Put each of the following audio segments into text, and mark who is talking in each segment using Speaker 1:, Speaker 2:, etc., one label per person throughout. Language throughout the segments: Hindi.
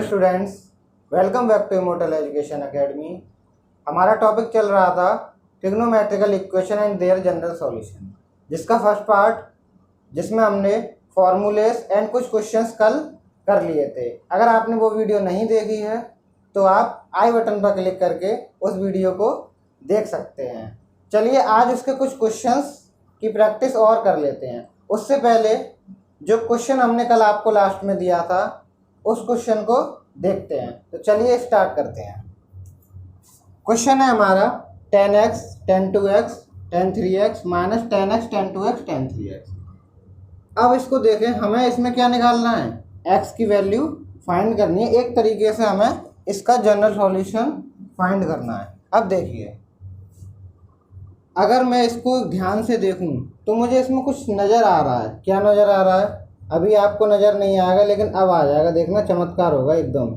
Speaker 1: Students, welcome back to immortal education academy. हमारा टॉपिक चल रहा था trigonometrical equation and their general solution, जिसका फर्स्ट पार्ट जिसमें हमने फॉर्मूलेस एंड कुछ क्वेश्चंस कल कर लिए थे। अगर आपने वो वीडियो नहीं देखी है तो आप आई बटन पर क्लिक करके उस वीडियो को देख सकते हैं। चलिए आज उसके कुछ क्वेश्चंस की प्रैक्टिस और कर लेते हैं। उससे पहले जो क्वेश्चन हमने कल आपको लास्ट में दिया था उस क्वेश्चन को देखते हैं। तो चलिए स्टार्ट करते हैं। क्वेश्चन है हमारा 10x, 10 2x, 10 3x minus 10x, 10 2x, 10 3x। अब इसको देखें, हमें इसमें क्या निकालना है, x की वैल्यू फाइंड करनी है। एक तरीके से हमें इसका जनरल सॉल्यूशन फाइंड करना है। अब देखिए, अगर मैं इसको ध्यान से देखूं तो मुझे इसमें कुछ नज़र आ रहा है। क्या नज़र आ रहा है? अभी आपको नज़र नहीं आएगा लेकिन अब आ जाएगा, देखना चमत्कार होगा एकदम।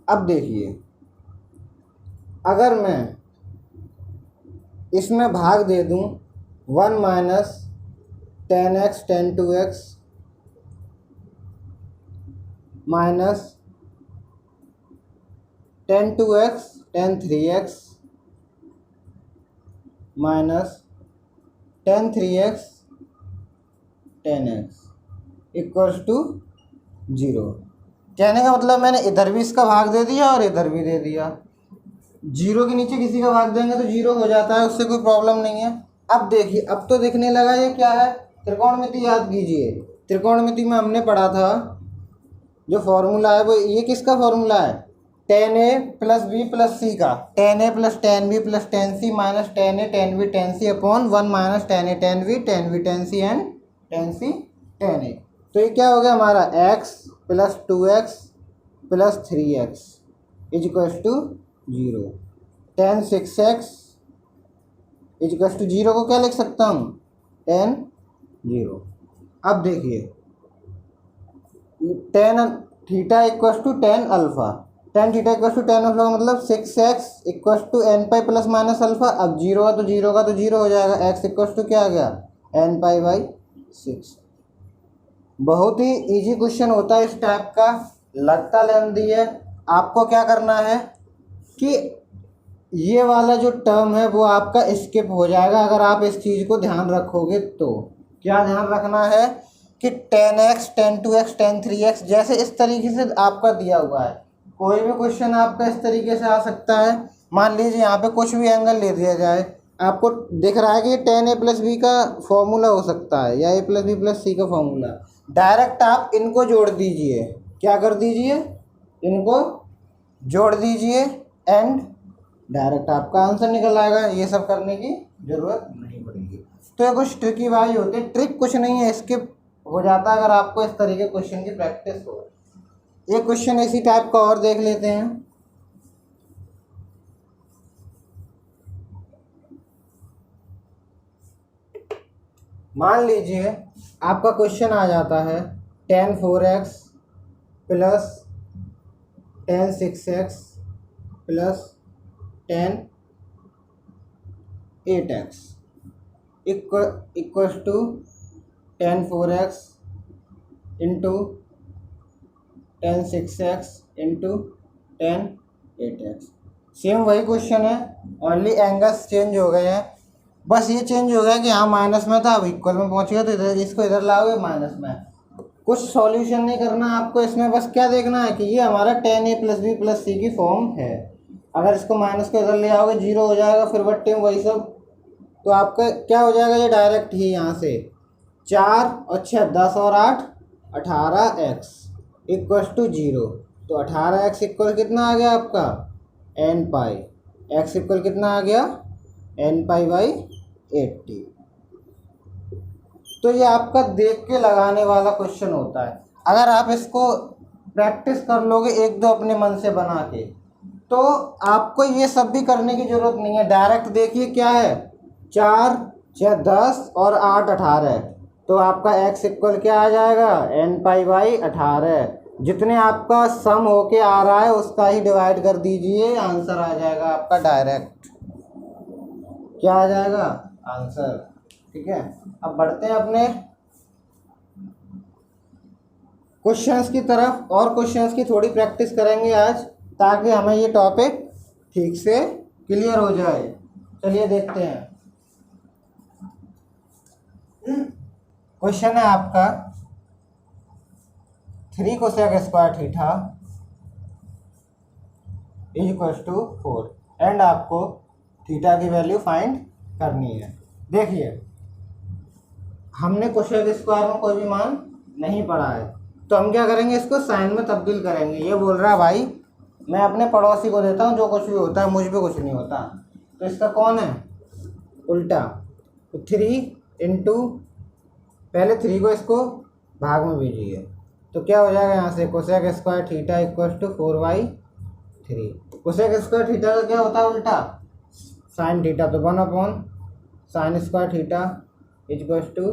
Speaker 1: अब देखिए, अगर मैं इसमें भाग दे दूं 1 minus 10x, 10 2x minus 10 2x, 10 3x minus 10 3x, 10x equals to 0। कहने का मतलब मैंने इधर भी इसका भाग दे दिया और इधर भी दे दिया। 0 के नीचे किसी का भाग देंगे तो 0 हो जाता है, उससे कोई प्रॉब्लम नहीं है। अब देखिए, अब तो दिखने लगा ये क्या है, त्रिकोणमिति। याद कीजिए, त्रिकोणमिति में हमने पढ़ा था जो फॉर्मूला है वो ये किसका फॉर्मूला है, tan a plus B plus C का। tan a plus tan b plus tan c minus tan a tan b tan c upon 1 minus tan a tan b tan c and tan c tan a। तो ये क्या हो गया हमारा, x plus 2x plus 3x is equals to 0। tan 6x is equals to 0 को क्या लिख सकता हूँ, tan 0। अब देखिए, tan theta equals to tan alpha. tan theta equals to tan alpha का मतलब 6x equals to n pi plus minus alpha. अब 0 है तो 0 का तो 0 हो जाएगा। x इक्वल्स टू क्या आ गया, n पाई बाई 6। बहुत ही इजी क्वेश्चन होता है इस टाइप का, लगता लेंदी है। आपको क्या करना है कि ये वाला जो टर्म है वो आपका स्किप हो जाएगा अगर आप इस चीज़ को ध्यान रखोगे। तो क्या ध्यान रखना है कि 10x, 10 2x, 10 3x जैसे इस तरीके से आपका दिया हुआ है। कोई भी क्वेश्चन आपका इस तरीके से आ सकता है। मान लीजिए यहाँ पे कुछ भी एंगल ले दिया जाए, आपको दिख रहा है कि tan a प्लस बी का फॉर्मूला हो सकता है या a plus B plus C का फॉर्मूला। डायरेक्ट आप इनको जोड़ दीजिए। क्या कर दीजिए, इनको जोड़ दीजिए एंड डायरेक्ट आपका आंसर निकल आएगा। ये सब करने की ज़रूरत नहीं पड़ेगी। तो ये कुछ ट्रिकी वाई होते, ट्रिक कुछ नहीं है, स्किप हो जाता है अगर आपको इस तरीके क्वेश्चन की प्रैक्टिस हो। ये क्वेश्चन इसी टाइप का और देख लेते हैं। मान लीजिए आपका क्वेश्चन आ जाता है tan 4x plus tan 6x plus tan 8x equals to tan 4x into tan 6x into tan 8x। Same वही क्वेश्चन है, ओनली एंगल्स चेंज हो गए हैं। बस ये चेंज हो गया कि यहाँ माइनस में था, अब इक्वल में पहुँच गया तो इधर इसको इधर लाओगे माइनस में। कुछ सॉल्यूशन नहीं करना आपको इसमें, बस क्या देखना है कि ये हमारा tan a plus B plus C की फॉर्म है। अगर इसको माइनस को इधर ले आओगे 0 हो जाएगा, फिर बट्टे में वही सब। तो आपका क्या हो जाएगा, ये डायरेक्ट ही यहाँ से 4 और 6 10 और 8 18x इक्वल्स टू 0। तो 18x इक्वल कितना आ गया आपका, n पाई। x इक्वल कितना आ गया, n पाई बाई 80। तो ये आपका देख के लगाने वाला क्वेश्चन होता है। अगर आप इसको प्रैक्टिस कर लोगे एक दो अपने मन से बना के, तो आपको ये सब भी करने की ज़रूरत नहीं है। डायरेक्ट देखिए क्या है, 4 6 10 और 8 18। तो आपका x इक्वल क्या आ जाएगा, n पाई बाई 18। जितने आपका सम होके आ रहा है उसका ही डिवाइड कर दीजिए, आंसर आ जाएगा आपका डायरेक्ट। क्या आ जाएगा आंसर। ठीक है, अब बढ़ते हैं अपने क्वेश्चंस की तरफ, और क्वेश्चंस की थोड़ी प्रैक्टिस करेंगे आज, ताकि हमें ये टॉपिक ठीक से क्लियर हो जाए। चलिए देखते हैं। क्वेश्चन है आपका 3 cosec square theta is equal to 4 and आपको थीटा की वैल्यू फाइंड करनी है। देखिए, हमने कोसेक स्क्वायर में कोई भी मान नहीं पढ़ा है, तो हम क्या करेंगे, इसको साइन में तब्दील करेंगे। ये बोल रहा है भाई मैं अपने पड़ोसी को देता हूँ जो कुछ भी होता है, मुझ पे कुछ नहीं होता, तो इसका कौन है उल्टा। तो 3 इंटू, पहले 3 को इसको भाग में भेजिए, तो क्या हो जाएगा यहाँ से cosec square theta equal to 4/3। Cosec square theta का क्या होता है उल्टा, साइन थीटा, तो 1 sine square theta equal to,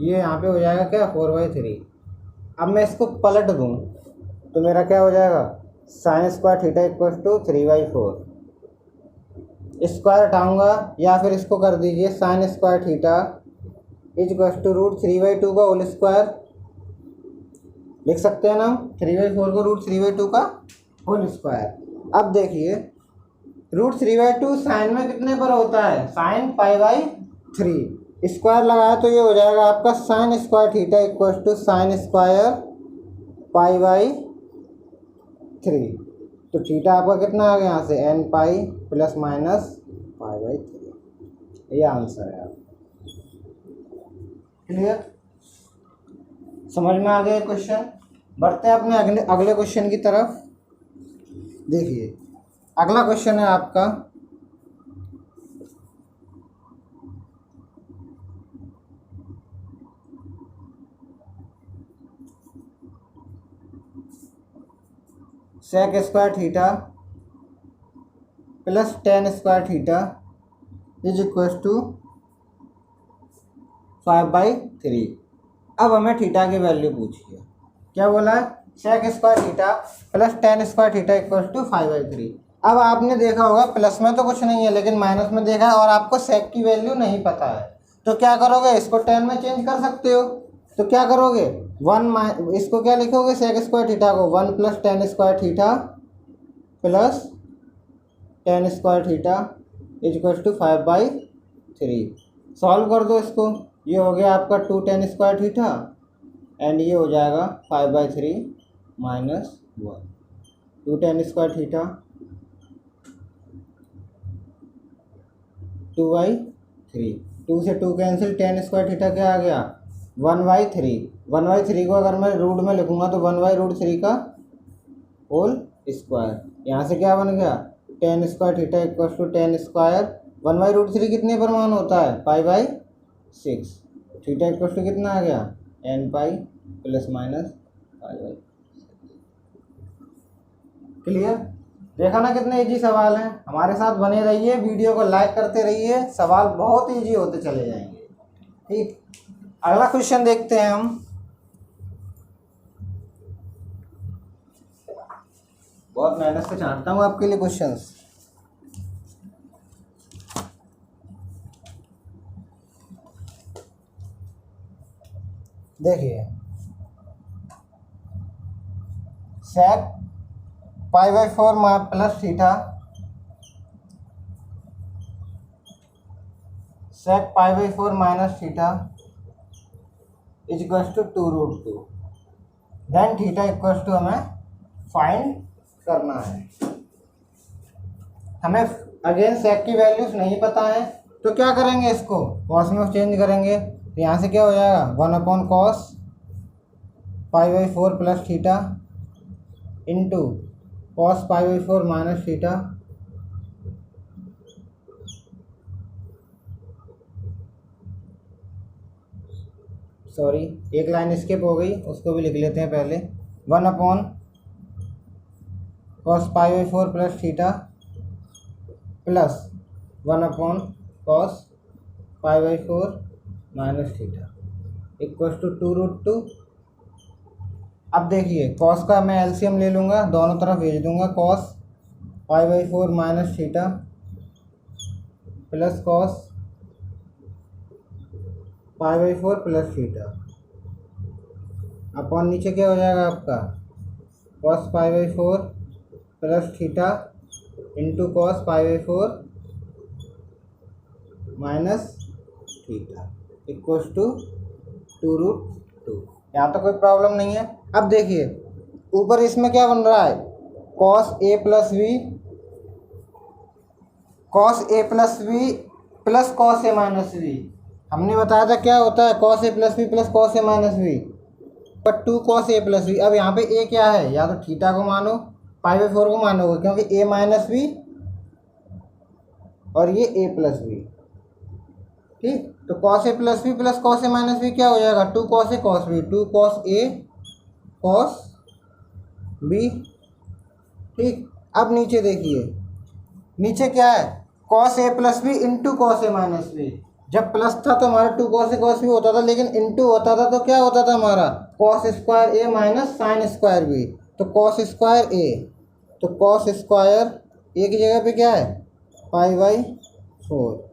Speaker 1: ये यहाँ पे हो जाएगा क्या 4/3। अब मैं इसको पलट दूँ तो मेरा क्या हो जाएगा sine square theta equal to 3/4। Square हटाऊँगा या फिर इसको कर दीजिए sine square theta equal to √3/2 का होल स्क्वायर, लिख सकते हैं ना हम 3/4 को √3/2 का होल स्क्वायर। अब देखिए √3/2 साइन में कितने पर होता है, साइन π/3, स्क्वायर लगाया तो ये हो जाएगा आपका sine square theta equal to sine square π/3। तो थीटा आपका कितना आ गया यहाँ से nπ ± π/3। ये आंसर है आपका। क्लियर, समझ में आ गया क्वेश्चन। बढ़ते हैं अपने अगले क्वेश्चन की तरफ। देखिए अगला क्वेश्चन है आपका sec square theta plus tan square theta is equal to 5/3। अब हमें थीटा की वैल्यू पूछिए। क्या बोला है, sec square theta plus tan square theta equal to 5/3। अब आपने देखा होगा प्लस में तो कुछ नहीं है, लेकिन माइनस में देखा है और आपको सेक की वैल्यू नहीं पता है, तो क्या करोगे, इसको 10 में चेंज कर सकते हो। तो क्या करोगे, इसको क्या लिखोगे, सेक स्क्वायर थीटा को 1 + tan square theta plus tan square theta is equal to 5/3। Solve कर दो इसको, ये हो गया आपका 2 टेन स्क्वायर थीटा एंड ये हो जाएगा 5/3 - 1। 2 टेन स्क्वायर थीटा 2/3, 2 से 2 कैंसिल, टेन स्क्वायर थीटा क्या आ गया 1/3। 1/3 को अगर मैं रूट में लिखूंगा तो 1/√3 का होल स्क्वायर। यहाँ से क्या बन गया tan square theta equal to tan square 1/√3 कितने पर मान होता है π/6। थीटा इक्वल टू कितना आ गया nπ ± π/6। क्लियर, देखा ना कितने इजी सवाल हैं। हमारे साथ बने रहिए, वीडियो को लाइक करते रहिए, सवाल बहुत इजी होते चले जाएंगे। ठीक, अगला क्वेश्चन देखते हैं हम। बहुत मेहनत से छांटता हूँ आपके लिए क्वेश्चंस। देखिए sec π/4 plus theta, sec π/4 minus theta is equal to 2√2। Then theta equal to हमें फाइंड करना है। हमें अगेन सेक की वैल्यूज नहीं पता है, तो क्या करेंगे, इसको कॉस में चेंज करेंगे। तो यहाँ से क्या हो जाएगा 1/cos π/4 plus theta into cos π/4 minus theta sorry एक लाइन स्किप हो गई, उसको भी लिख लेते हैं पहले। 1/cos π/4 plus theta plus 1/cos π/4 minus theta equal to 2√2। अब देखिए कॉस का मैं एलसीएम ले लूँगा, दोनों तरफ भेज दूँगा, cos π/4 minus theta plus cos pi by 4 plus theta upon नीचे क्या हो जाएगा आपका cos pi by 4 plus theta into cos pi by 4 minus theta equals to 2√2। यहाँ तो कोई प्रॉब्लम नहीं है। अब देखिए ऊपर इसमें क्या बन रहा है cos A plus V plus cos A minus V. हमने बताया था क्या होता है cos A plus V plus cos A minus V पर 2 कॉस ए प्लस वी। अब यहाँ पे ए क्या है या तो थीटा को मानो पाई बाई 4 को मानोगे क्योंकि ए माइनस वी और ये ए प्लस वी। ठीक तो cos A plus V plus cos A minus V क्या हो जाएगा 2 cos A cos B 2 cos A cos B. ठीक अब नीचे देखिए नीचे क्या है cos A plus B into cos A minus B. जब प्लस था तो हमारा 2 कॉस ए कॉस बी होता था लेकिन इंटू होता था तो क्या होता था हमारा cos square A minus sine square B. तो कॉस स्क्वायर ए तो कॉस स्क्वायर ए की जगह पे क्या है pi by 4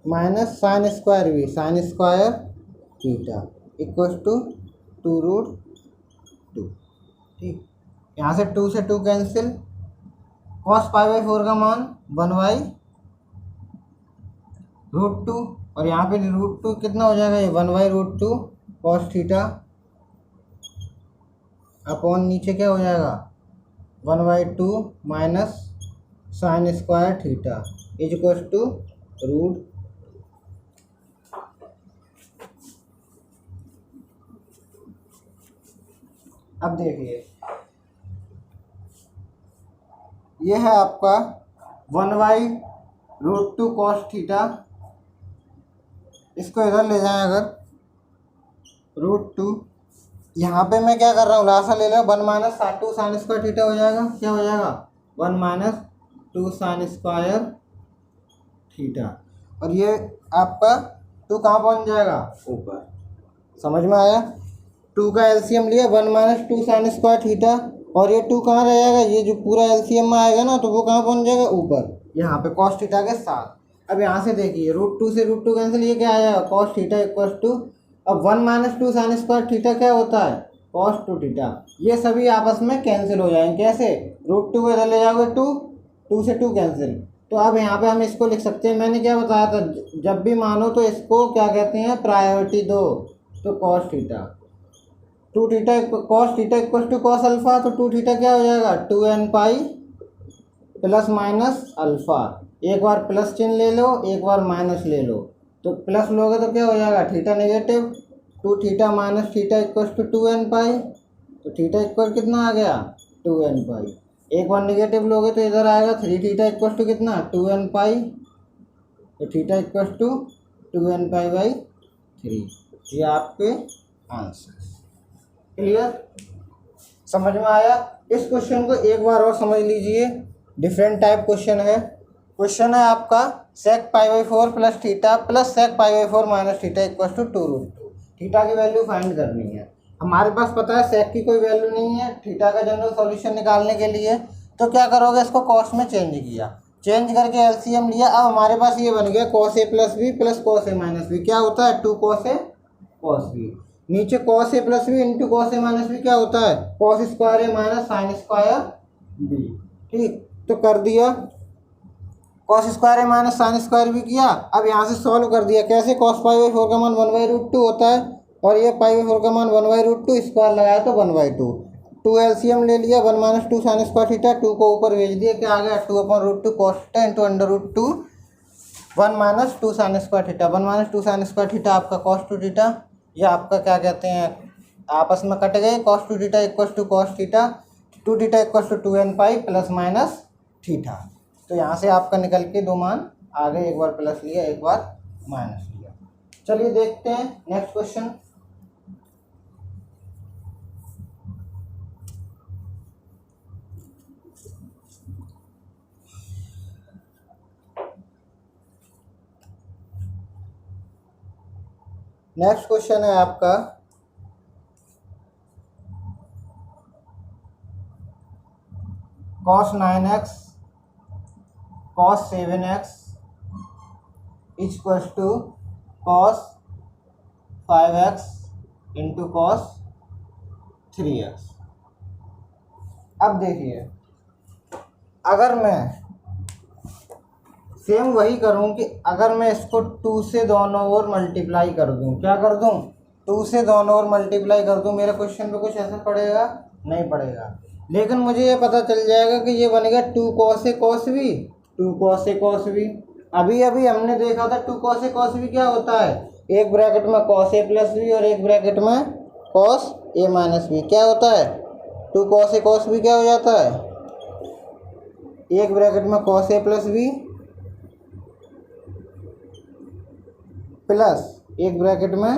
Speaker 1: minus sine square B sine square theta equals to 2√2। ठीक यहाँ से 2 से 2 कैंसिल कॉस पाई बाई 4 का मान 1/√2 और यहाँ पे √2 कितना हो जाएगा ये 1/√2 कॉस थीटा अपॉन नीचे क्या हो जाएगा 1/2 minus sine square theta is equals to root. अब देखिए ये है आपका 1/√2 कॉस थीटा। इसको इधर ले जाएं अगर √2 यहाँ पे मैं क्या कर रहा हूँ लासा ले लो 1 माइनस 2 साइन स्क्वायर थीटा हो जाएगा क्या हो जाएगा 1 माइनस 2 साइन स्क्वायर थीटा और ये आपका 2 कहाँ पहुँच जाएगा ऊपर। समझ में आया 2 का एलसीएम लिया 1 माइनस 2 साइन स्क्वायर थीटा और ये 2 कहाँ रह जाएगा ये जो पूरा एलसीएम में आएगा ना तो वो कहाँ पहुँच जाएगा ऊपर यहाँ पे कॉस थीटा के साथ। अब यहाँ से देखिए √2 से √2 कैंसिल ये क्या आ जाएगा कॉस थीटा इक्वल्स टू अब 1 माइनस 2 साइन स्क्वायर थीटा क्या होता है कॉस 2 थीटा। ये सभी आपस में कैंसिल हो जाएंगे कैसे √2 को इधर ले जाओगे 2 से 2 कैंसिल। तो अब यहाँ पे हम इसको लिख सकते हैं मैंने क्या बताया था जब भी मानो तो इसको क्या कहते हैं प्रायोरिटी दो। तो cos theta 2 theta cos theta equal to cos alpha तो 2 थीटा क्या हो जाएगा 2n pi plus minus alpha. एक बार प्लस चिन्ह ले लो एक बार माइनस ले लो तो प्लस लोगे तो क्या हो जाएगा theta negative 2 theta minus theta equal to 2n pi तो थीटा इक्वल कितना आ गया 2n पाई। एक बार नेगेटिव लोगे तो इधर आएगा 3 थीटा इक्वल टू कितना 2n पाई तो theta equal to 2n pi by 3। ये आपके आंसर क्लियर समझ में आया। इस क्वेश्चन को एक बार और समझ लीजिए डिफरेंट टाइप क्वेश्चन है। क्वेश्चन है आपका sec pi by 4 plus theta plus sec pi by 4 minus theta equal to 2√2। थीटा की वैल्यू फाइंड करनी है। हमारे पास पता है सेक की कोई वैल्यू नहीं है थीटा का जनरल सॉल्यूशन निकालने के लिए तो क्या करोगे इसको कॉस में चेंज किया चेंज करके एलसीएम लिया। अब हमारे पास ये बन गया cos A plus B plus cos A minus B क्या होता है 2 कॉस ए कॉस बी। नीचे cos A plus B into cos A minus B क्या होता है cos square A minus sine square B. ठीक तो कर दिया cos square A minus sine square B किया। अब यहाँ से सॉल्व कर दिया कैसे कॉस पाई बाई 4 का मान 1/√2 होता है और ये पाई बाई 4 का मान 1/√2 स्क्वायर लगाया तो 1/2 2 एलसीएम ले लिया 1 माइनस 2 साइन स्क्वायर थीटा 2 को ऊपर भेज दिया क्या आ गया 2/√2 cos theta into √2 1 minus 2 sine square theta 1 minus 2 sine square theta आपका कॉस 2 थीटा। ये आपका क्या कहते हैं आपस में कट गए cos 2 theta equal to cos theta 2 theta equal to 2n pi plus minus theta. तो यहाँ से आपका निकल के दो मान आ गए एक बार प्लस लिया एक बार माइनस लिया। चलिए देखते हैं नेक्स्ट क्वेश्चन। नेक्स्ट क्वेश्चन है आपका cos 9x cos 7x equals to cos 5x into cos 3x। अब देखिए, अगर मैं सेम वही करूं कि अगर मैं इसको 2 से दोनों ओर मल्टीप्लाई कर दूं, क्या कर दूं, 2 से दोनों ओर मल्टीप्लाई कर दूं, मेरे क्वेश्चन पे कुछ असर पड़ेगा? नहीं पड़ेगा। लेकिन मुझे ये पता चल जाएगा कि ये बनेगा 2 cos a cos b, 2 cos a cos b। अभी अभी हमने देखा था 2 cos a cos b क्या होता है, एक ब्रैकेट में cos a प्लस b और एक ब्रैकेट में cos a माइनस b। क्या होता है, 2 cos a cos b क्या हो जाता है, एक ब्रैकेट में cos a plus b plus एक ब्रैकेट में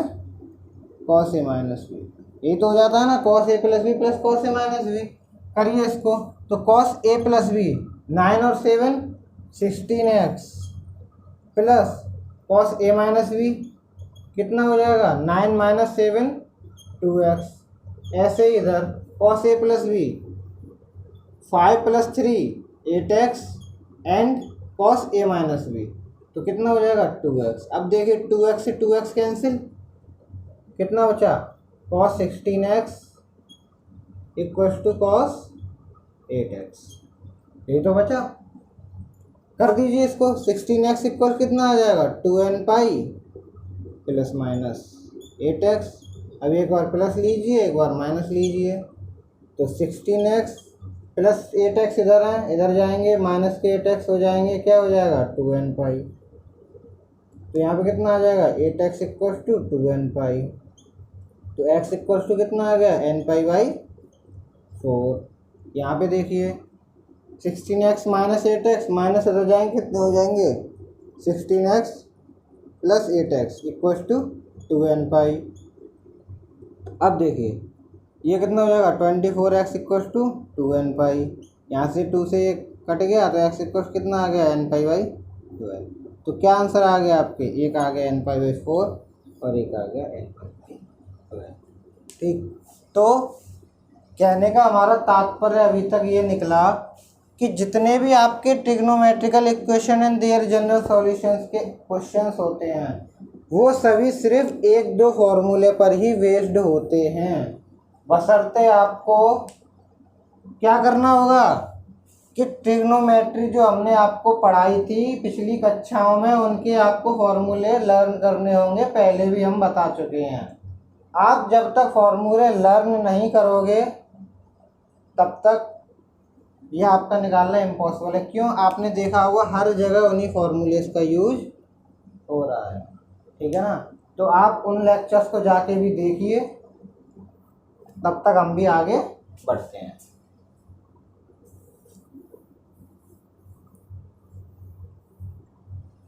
Speaker 1: cos a माइनस b। ये तो हो जाता है ना, cos a plus b plus cos a minus b। करिए इसको, तो cos a प्लस b 9 और 7 16x plus cos a minus b कितना हो जाएगा, 9 माइनस 7 2x। ऐसे ही इधर cos a plus b 5 plus 3 8x and cos a minus b, तो कितना हो जाएगा 2x। अब देखिए 2x से 2x कैंसिल, कितना बचा, cos 16x equals to cos 8x, ये तो बचा। कर दीजिए इसको, 16x इक्वल कितना आ जाएगा 2n pi plus minus 8x। अब एक बार प्लस लीजिए एक बार माइनस लीजिए, तो 16x प्लस 8x इधर है, इधर जाएंगे माइनस के 8x हो जाएंगे, क्या हो जाएगा 2n पाई। तो यहाँ पे कितना आ जाएगा 8x equals to 2n pi, तो x इक्वल्स टू कितना आ गया n पाई बाई 4। यहाँ पे देखिए 16x माइनस 8x माइनस इधर जाएंगे, कितने हो जाएंगे 16x plus 8x equals to 2n पाई। अब देखिए ये कितना हो जाएगा 24x इक्वल्स टू 2n पाई। यहाँ से 2 से कट गया तो x इक्वल्स कितना आ गया n पाई बाई 12। तो क्या आंसर आ गया आपके, एक आ गया n पाई बाई 4 और एक आ गया n पाई बाई 12। ठीक, तो कहने का हमारा तात्पर्य अभी तक ये निकला कि जितने भी आपके trigonometrical equation and their general solutions के क्वेश्चंस होते हैं वो सभी सिर्फ एक दो फॉर्मूले पर ही बेस्ड होते हैं, बशर्ते आपको क्या करना होगा कि ट्रिग्नोमेट्री जो हमने आपको पढ़ाई थी पिछली कक्षाओं में उनके आपको फॉर्मूले लर्न करने होंगे, पहले भी हम बता चुके हैं। आप जब तक फॉर्मूले लर्न नहीं करोगे तब तक यह आपका निकालना इम्पॉसिबल है। क्यों, आपने देखा होगा हर जगह उन्हीं फॉर्मूलेस का यूज हो रहा है, ठीक है ना। तो आप उन लेक्चर्स को जाके भी देखिए, तब तक हम भी आगे बढ़ते हैं।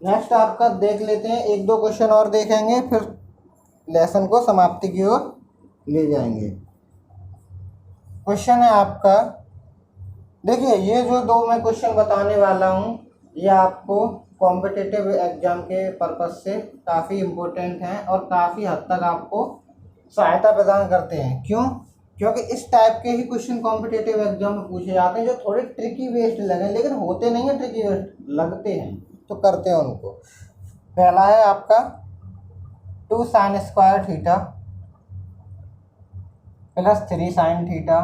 Speaker 1: नेक्स्ट आपका देख लेते हैं, एक दो क्वेश्चन और देखेंगे फिर लेसन को समाप्ति की ओर ले जाएंगे। क्वेश्चन है आपका, देखिए ये जो दो मैं क्वेश्चन बताने वाला हूँ ये आपको कॉम्पिटिटिव एग्जाम के पर्पज से काफ़ी इम्पोर्टेंट हैं और काफ़ी हद तक आपको सहायता प्रदान करते हैं। क्यों, क्योंकि इस टाइप के ही क्वेश्चन कॉम्पिटिटिव एग्जाम में पूछे जाते हैं जो थोड़े ट्रिकी बेस्ड लगे, लेकिन होते नहीं हैं ट्रिकी बेस्ड, लगते हैं तो करते हैं उनको। पहला है आपका 2 sin square theta plus 3 sin theta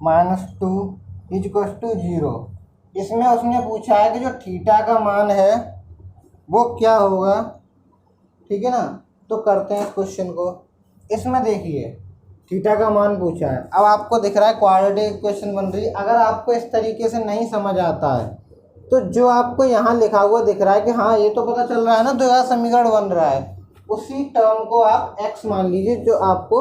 Speaker 1: minus 2 equals to 0। इसमें उसने पूछा है कि जो थीटा का मान है वो क्या होगा, ठीक है ना। तो करते हैं इस क्वेश्चन को। इसमें देखिए थीटा का मान पूछा है, अब आपको दिख रहा है क्वाड्रेटिक इक्वेशन बन रही है। अगर आपको इस तरीके से नहीं समझ आता है तो जो आपको यहाँ लिखा हुआ दिख रहा है कि हाँ ये तो पता चल रहा है ना द्विघात समीकरण बन रहा है, उसी टर्म को आप x मान लीजिए जो आपको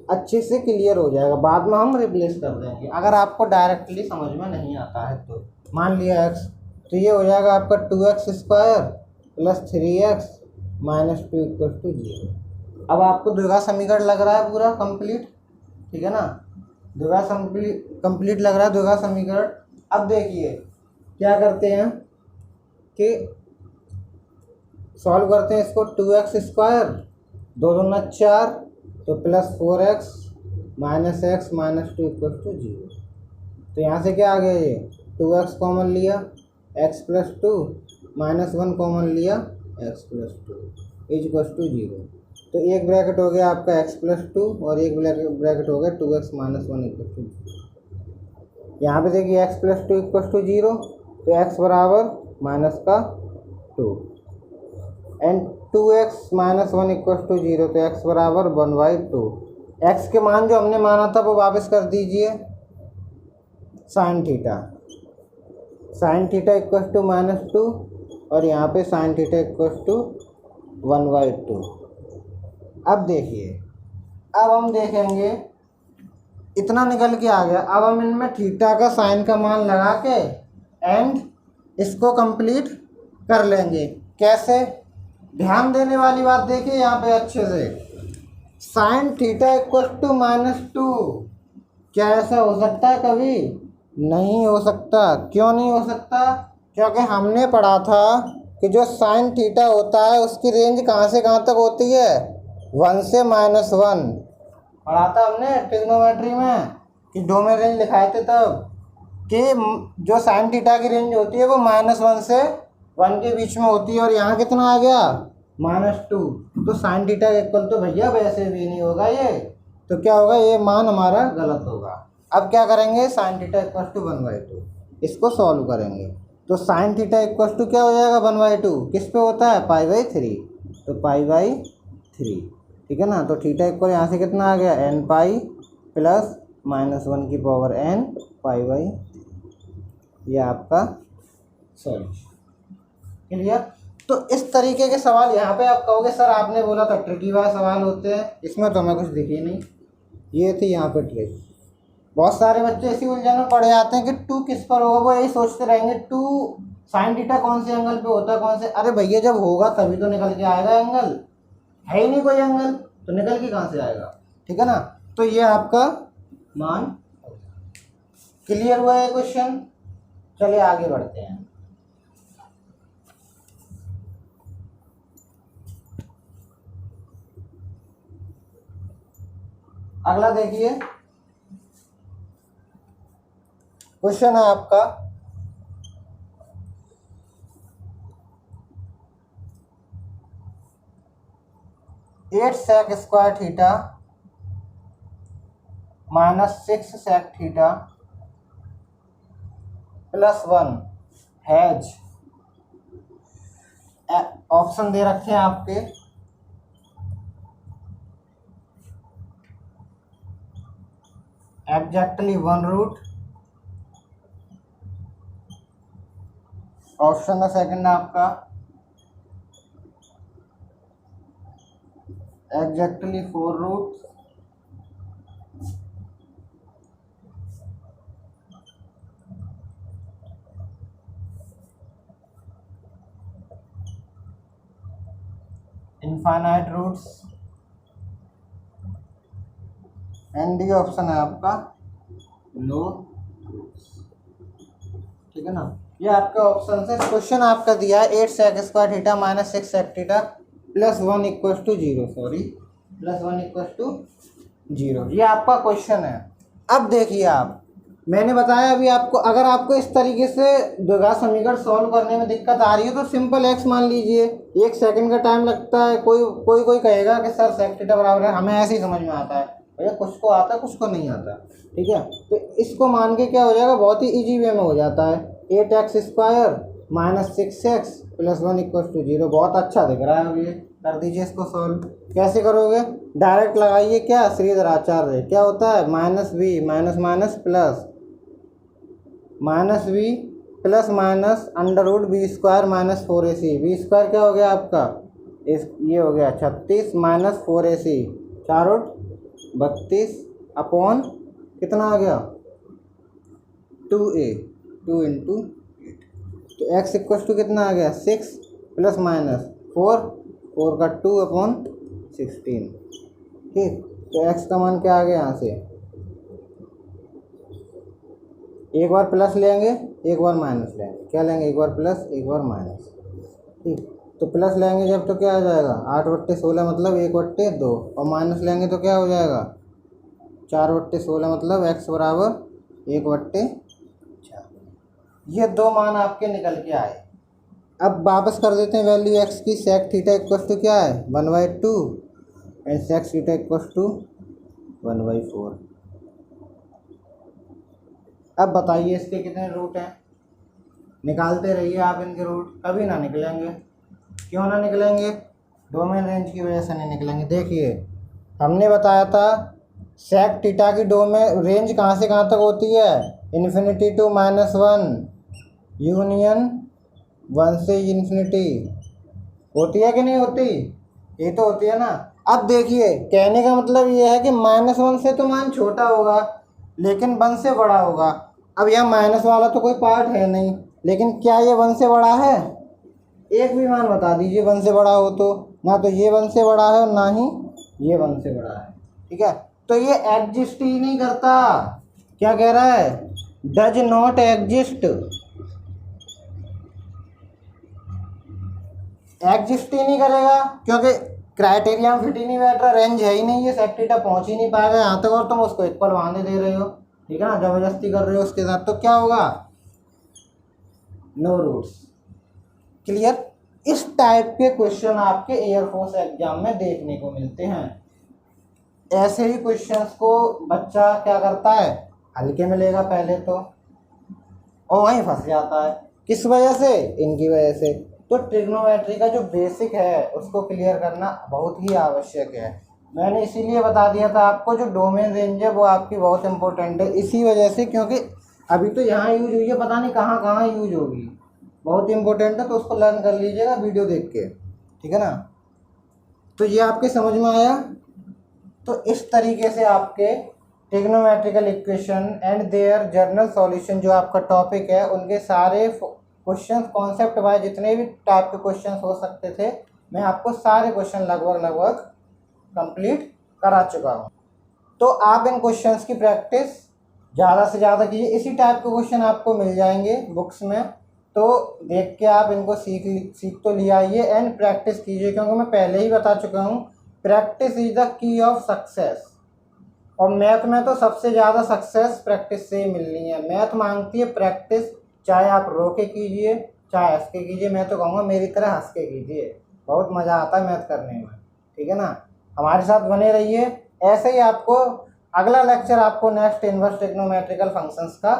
Speaker 1: अच्छे से क्लियर हो जाएगा, बाद में हम रिप्लेस कर देंगे अगर आपको डायरेक्टली समझ में नहीं आता है तो। मान लिया x, तो ये हो जाएगा आपका 2x square plus 3x minus 2 equal to 0। अब आपको द्विघात समीकरण लग रहा है पूरा कंप्लीट, ठीक है ना, द्विघात कंप्लीट लग रहा है द्विघात समीकरण। अब देखिए क्या करते हैं कि सॉल्व करते हैं इसको। 2x स्क्वायर 2 दूना 4 तो plus 4x minus x minus 2 equal to 0। तो यहाँ से क्या आ गया, ये 2x कॉमन लिया, x प्लस 2 माइनस 1 कॉमन लिया, x plus 2 is equal to 0। तो एक ब्रैकेट हो गया आपका x प्लस 2 और एक ब्रैकेट हो गया 2x माइनस 1 इक्वल टू 0। यहाँ पे देखिए x प्लस 2 इक्वल टू 0, तो x बराबर माइनस का 2 and 2x minus 1 equal to 0, तो x बराबर 1/2। x के मान जो हमने माना था वो वापस कर दीजिए, साइन थीटा इक्वल टू -2 और यहाँ पे साइन थीटा इक्वल टू 1/2। अब देखिए, अब हम देखेंगे इतना निकल के आ गया। अब हम इनमें थीटा का साइन का मान लगा के एंड इसको कंप्लीट कर लेंगे। कैसे? ध्यान देने वाली बात देखिए यहाँ पे अच्छे से, साइन थीटा इक्वल टू -2, क्या ऐसा हो सकता है? कभी नहीं हो सकता। क्यों नहीं हो सकता? क्योंकि हमने पढ़ा था कि जो साइन थीटा होता है उसकी रेंज कहाँ से कहाँ तक होती है, 1 से -1। पढ़ा था हमने ट्रिग्नोमेट्री में कि दो में रेंज लिखाए थे तब, कि जो साइन थीटा की रेंज होती है वो -1 से 1 के बीच में होती है। और यहाँ कितना आ गया, -2। तो साइन थीटा इक्वल तो भैया वैसे भी नहीं होगा ये, तो क्या होगा, ये मान हमारा गलत होगा। अब क्या करेंगे, साइन थीटा इक्वल टू 1/2 इसको सॉल्व करेंगे। तो साइन थीटा इक्वल टू क्या हो जाएगा, 1/2 किस पे होता है, π/3, तो π/3, ठीक है ना। तो थीटा इक्वल यहाँ से कितना आ गया, n प्लस -1 की पावर n π/3। ये आपका सॉल्यूशन। क्लियर? तो इस तरीके के सवाल यहाँ पे आप कहोगे सर आपने बोला था ट्रिकी वाले सवाल होते हैं, इसमें तो हमें कुछ दिखी नहीं। ये थी यहाँ पे ट्रिक। बहुत सारे बच्चे इसी उलझन में पड़ जाते हैं कि 2 किस पर होगा, वो यही सोचते रहेंगे 2 साइन थीटा कौन से एंगल पे होता है, कौन से। अरे भैया जब होगा तभी तो निकल के आएगा एंगल, है ही नहीं कोई एंगल तो निकल के कहाँ से आएगा, ठीक है ना। तो ये आपका मान। क्लियर हुआ है क्वेश्चन? चलिए आगे बढ़ते हैं। अगला देखिए, क्वेश्चन है आपका 8 sec square theta -6 sec theta +1 has, option दे रखे हैं आपके, एग्जैक्टली 1√। ऑप्शन का सेकंड है आपका exactly 4√। Infinite roots. And D option है आपका लो रूट्स, ठीक है ना। ये आपका ऑप्शन है। क्वेश्चन आपका दिया है 8 sec square theta -6 sec theta +1 equal to 0, sorry +1 equal to 0, ये आपका क्वेश्चन है। अब देखिए आप, मैंने बताया अभी आपको, अगर आपको इस तरीके से द्विघात समीकरण सॉल्व करने में दिक्कत आ रही है तो सिंपल x मान लीजिए, 1 सेकंड का टाइम लगता है। कोई कहेगा कि सर sec थीटा बराबर है, हमें ऐसे ही समझ में आता है भैया, कुछ को आता है कुछ को नहीं आता, ठीक है। तो इसको मान के क्या हो जाएगा, बहुत ही ईजी वे में हो जाता है। 8x square -6x +1 equal to 0, बहुत अच्छा दिख रहा है। अब ये कर दीजिए इसको सॉल्व। कैसे करोगे, डायरेक्ट लगाइए, क्या श्रीधराचार्य, क्या होता है -b plus -b+- -√b² -4ac। क्या हो गया आपका, ये हो गया 36 -4ac 4√32 अपॉन कितना आ गया 2a 2 × 8। तो x इक्वल टू कितना आ गया 6 +- 4 का 2 अपॉन 16, ठीक। तो x का मान क्या आ गया, यहाँ से एक बार प्लस लेंगे एक बार माइनस लेंगे, क्या लेंगे, एक बार प्लस एक बार माइनस, ठीक। तो प्लस लेंगे जब तो क्या आ जाएगा 8/16 मतलब 1/2, और माइनस लेंगे तो क्या हो जाएगा 4/16 मतलब x बराबर 1/4। ये दो मान आपके निकल के आए। अब वापस कर देते हैं वैल्यू एक्स की। सेक थीटा इक्वल टू क्या है 1/2 and sec theta equal to 1/4। अब बताइए इसके कितने रूट हैं? निकालते रहिए आप इनके रूट, कभी ना निकलेंगे। क्यों ना निकलेंगे? डोमेन रेंज की वजह से नहीं निकलेंगे। देखिए हमने बताया था सेक थीटा की डोमेन रेंज कहाँ से कहाँ तक होती है, इन्फिनिटी टू -1 यूनियन 1 से इन्फिनिटी। होती है कि नहीं होती? ये तो होती है ना। अब देखिए कहने का मतलब ये है कि -1 से तो मान छोटा होगा लेकिन 1 से बड़ा होगा। अब यहाँ माइनस वाला तो कोई पार्ट है नहीं, लेकिन क्या ये 1 से बड़ा है? एक भी मान बता दीजिए 1 से बड़ा हो तो। ना तो ये 1 से बड़ा है और ना ही ये 1 से बड़ा है। ठीक है, तो ये एग्जिस्ट ही नहीं करता। क्या कह रहा है? Does not exist. एग्जिस्ट ही नहीं करेगा क्योंकि क्राइटेरिया में फिट ही नहीं बैठ रहा, रेंज है ही नहीं, ये सेक थीटा पहुंच ही नहीं पाएगा यहाँ तक, और तुम उसको इक्वल बांधे दे रहे हो। ठीक है ना, जबरदस्ती कर रहे हो उसके साथ, तो क्या होगा? No roots. क्लियर? इस टाइप के क्वेश्चन आपके एयरफोर्स एग्जाम में देखने को मिलते हैं। ऐसे ही क्वेश्चंस को बच्चा क्या करता है, हल्के में लेगा पहले तो, और वहीं फंस जाता है। किस वजह से? इनकी वजह से। तो ट्रिग्नोमेट्री का जो बेसिक है उसको क्लियर करना बहुत ही आवश्यक है। मैंने इसीलिए बता दिया था आपको जो डोमेन रेंज है वो आपकी बहुत इंपॉर्टेंट है, इसी वजह से, क्योंकि अभी तो यहाँ यूज हुई है, पता नहीं कहाँ कहाँ यूज होगी। बहुत इंपॉर्टेंट है, तो उसको लर्न कर लीजिएगा वीडियो देख के। ठीक है ना? तो ये आपके समझ में आया? तो इस तरीके से आपके trigonometrical equation and their general solution जो आपका टॉपिक है, उनके सारे क्वेश्चन कॉन्सेप्ट वाइज जितने भी टाइप के क्वेश्चन हो सकते थे, मैं आपको सारे क्वेश्चन लगभग कंप्लीट करा चुका हूँ। तो आप इन क्वेश्चंस की प्रैक्टिस ज़्यादा से ज़्यादा कीजिए। इसी टाइप के क्वेश्चन आपको मिल जाएंगे बुक्स में, तो देख के आप इनको सीख तो ले आइए एंड प्रैक्टिस कीजिए, क्योंकि मैं पहले ही बता चुका हूँ practice is the key of success. और मैथ में तो सबसे ज़्यादा सक्सेस प्रैक्टिस से ही मिलनी है। मैथ मांगती है प्रैक्टिस, चाहे आप रो के कीजिए चाहे हंस के कीजिए। मैं तो कहूँगा मेरी तरह हंस के कीजिए, बहुत मज़ा आता है मैथ करने में। ठीक है ना? हमारे साथ बने रहिए। ऐसे ही आपको अगला लेक्चर आपको नेक्स्ट इन्वर्स ट्रिग्नोमेट्रिकल फंक्शंस का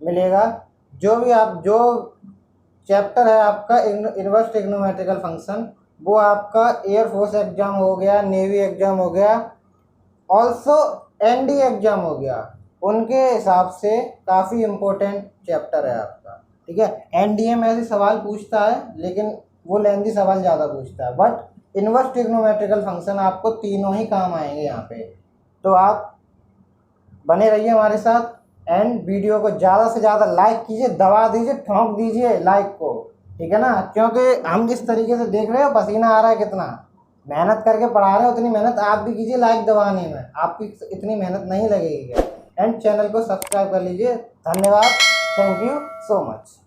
Speaker 1: मिलेगा। जो चैप्टर है आपका इन्वर्स ट्रिग्नोमेट्रिकल फंक्शन, वो आपका एयरफोर्स एग्जाम हो गया, नेवी एग्जाम हो गया, ऑल्सो एनडी एग्जाम हो गया, उनके हिसाब से काफ़ी इम्पोर्टेंट चैप्टर है आपका। ठीक है, एनडीए में ऐसे सवाल पूछता है लेकिन वो लेंथी सवाल ज़्यादा पूछता है, बट इन्वर्स ट्रिग्नोमेट्रिकल फंक्शन आपको तीनों ही काम आएंगे यहाँ पे। तो आप बने रहिए हमारे साथ एंड वीडियो को ज़्यादा से ज़्यादा लाइक कीजिए, दबा दीजिए, ठोंक दीजिए लाइक को। ठीक है ना? क्योंकि हम जिस तरीके से देख रहे हो, पसीना आ रहा है कितना, मेहनत करके पढ़ा रहे हो, उतनी मेहनत आप भी कीजिए लाइक दबाने में, आपकी इतनी मेहनत नहीं लगेगी। एंड चैनल को सब्सक्राइब कर लीजिए। धन्यवाद, थैंक यू सो मच।